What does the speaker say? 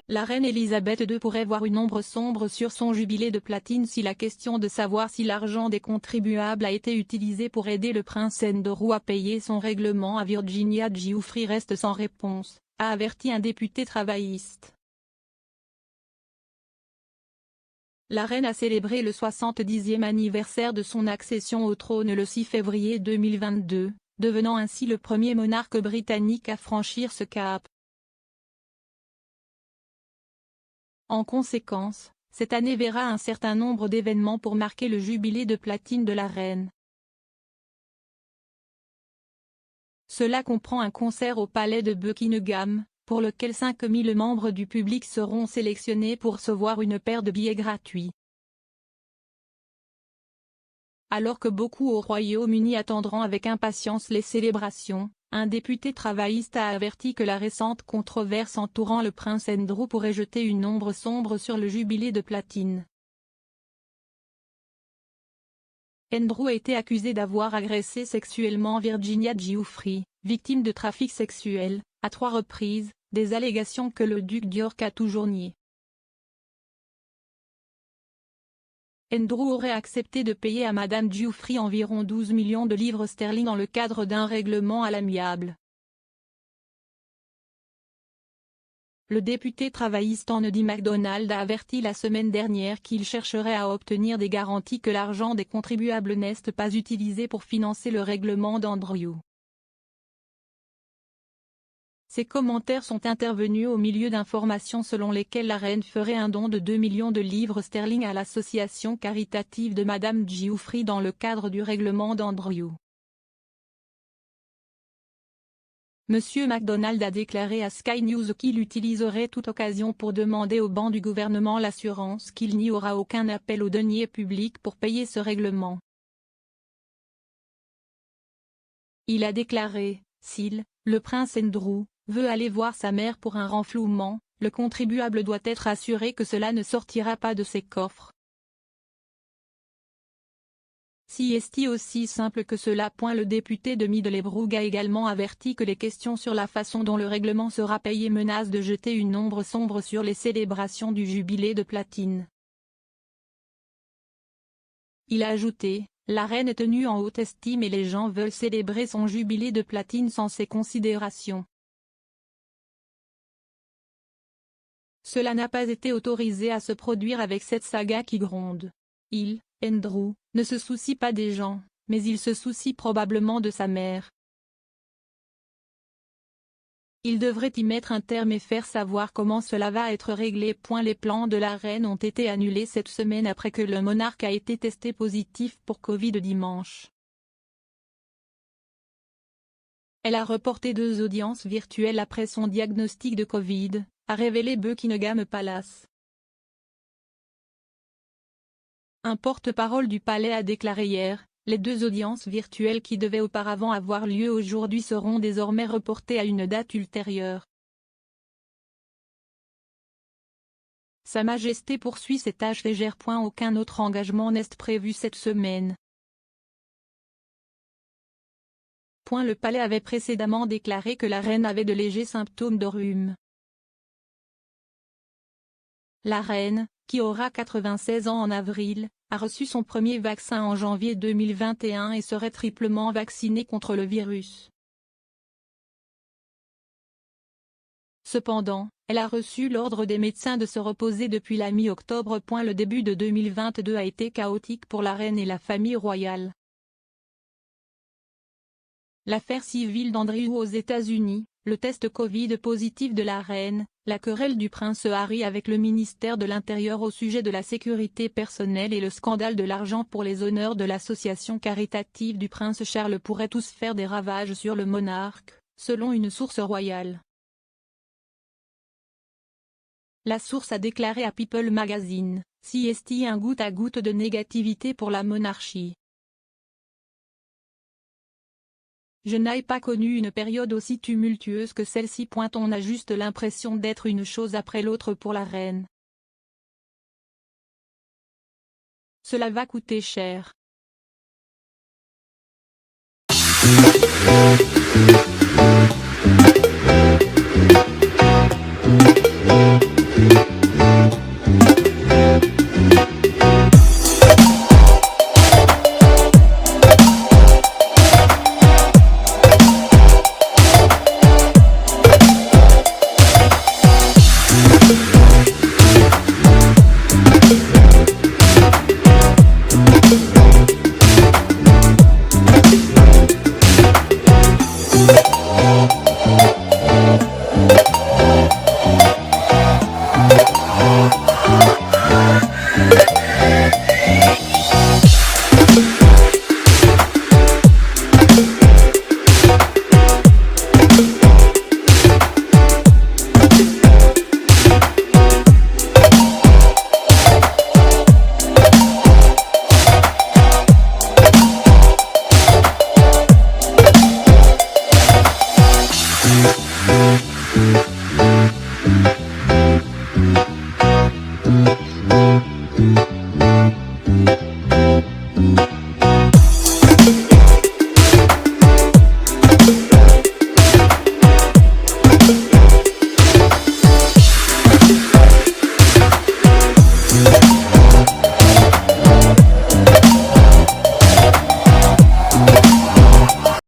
La reine Elisabeth II pourrait voir une ombre sombre sur son jubilé de platine si la question de savoir si l'argent des contribuables a été utilisé pour aider le prince Andrew à payer son règlement à Virginia Giuffre reste sans réponse, a averti un député travailliste. La reine a célébré le 70e anniversaire de son accession au trône le 6 février 2022, devenant ainsi le premier monarque britannique à franchir ce cap. En conséquence, cette année verra un certain nombre d'événements pour marquer le jubilé de platine de la reine. Cela comprend un concert au palais de Buckingham, pour lequel 5000 membres du public seront sélectionnés pour recevoir une paire de billets gratuits. Alors que beaucoup au Royaume-Uni attendront avec impatience les célébrations, un député travailliste a averti que la récente controverse entourant le prince Andrew pourrait jeter une ombre sombre sur le jubilé de platine. Andrew a été accusé d'avoir agressé sexuellement Virginia Giuffre, victime de trafic sexuel, à 3 reprises, des allégations que le duc d'York a toujours niées. Andrew aurait accepté de payer à Madame Giuffre environ 12 millions de livres sterling dans le cadre d'un règlement à l'amiable. Le député travailliste Andy MacDonald a averti la semaine dernière qu'il chercherait à obtenir des garanties que l'argent des contribuables n'est pas utilisé pour financer le règlement d'Andrew. Ces commentaires sont intervenus au milieu d'informations selon lesquelles la reine ferait un don de 2 millions de livres sterling à l'association caritative de Madame Giuffre dans le cadre du règlement d'Andrew. Monsieur MacDonald a déclaré à Sky News qu'il utiliserait toute occasion pour demander au banc du gouvernement l'assurance qu'il n'y aura aucun appel aux deniers publics pour payer ce règlement. Il a déclaré, s'il, le prince Andrew, veut aller voir sa mère pour un renflouement, le contribuable doit être assuré que cela ne sortira pas de ses coffres. Si est aussi simple que cela. Le député de Middlebrough a également averti que les questions sur la façon dont le règlement sera payé menacent de jeter une ombre sombre sur les célébrations du jubilé de platine. Il a ajouté, la reine est tenue en haute estime et les gens veulent célébrer son jubilé de platine sans ces considérations. Cela n'a pas été autorisé à se produire avec cette saga qui gronde. Il, Andrew, ne se soucie pas des gens, mais il se soucie probablement de sa mère. Il devrait y mettre un terme et faire savoir comment cela va être réglé. Les plans de la reine ont été annulés cette semaine après que le monarque a été testé positif pour Covid dimanche. Elle a reporté 2 audiences virtuelles après son diagnostic de Covid, a révélé Buckingham Palace. Un porte-parole du palais a déclaré hier, les 2 audiences virtuelles qui devaient auparavant avoir lieu aujourd'hui seront désormais reportées à une date ultérieure. Sa Majesté poursuit ses tâches légères. Aucun autre engagement n'est prévu cette semaine. Le palais avait précédemment déclaré que la reine avait de légers symptômes de rhume. La reine, qui aura 96 ans en avril, a reçu son premier vaccin en janvier 2021 et serait triplement vaccinée contre le virus. Cependant, elle a reçu l'ordre des médecins de se reposer depuis la mi-octobre. Le début de 2022 a été chaotique pour la reine et la famille royale. L'affaire civile d'Andrew aux États-Unis, le test Covid positif de la reine, la querelle du prince Harry avec le ministère de l'Intérieur au sujet de la sécurité personnelle et le scandale de l'argent pour les honneurs de l'association caritative du prince Charles pourraient tous faire des ravages sur le monarque, selon une source royale. La source a déclaré à People Magazine, CST un goutte à goutte de négativité pour la monarchie. Je n'ai pas connu une période aussi tumultueuse que celle-ci. On a juste l'impression d'être une chose après l'autre pour la reine. Cela va coûter cher.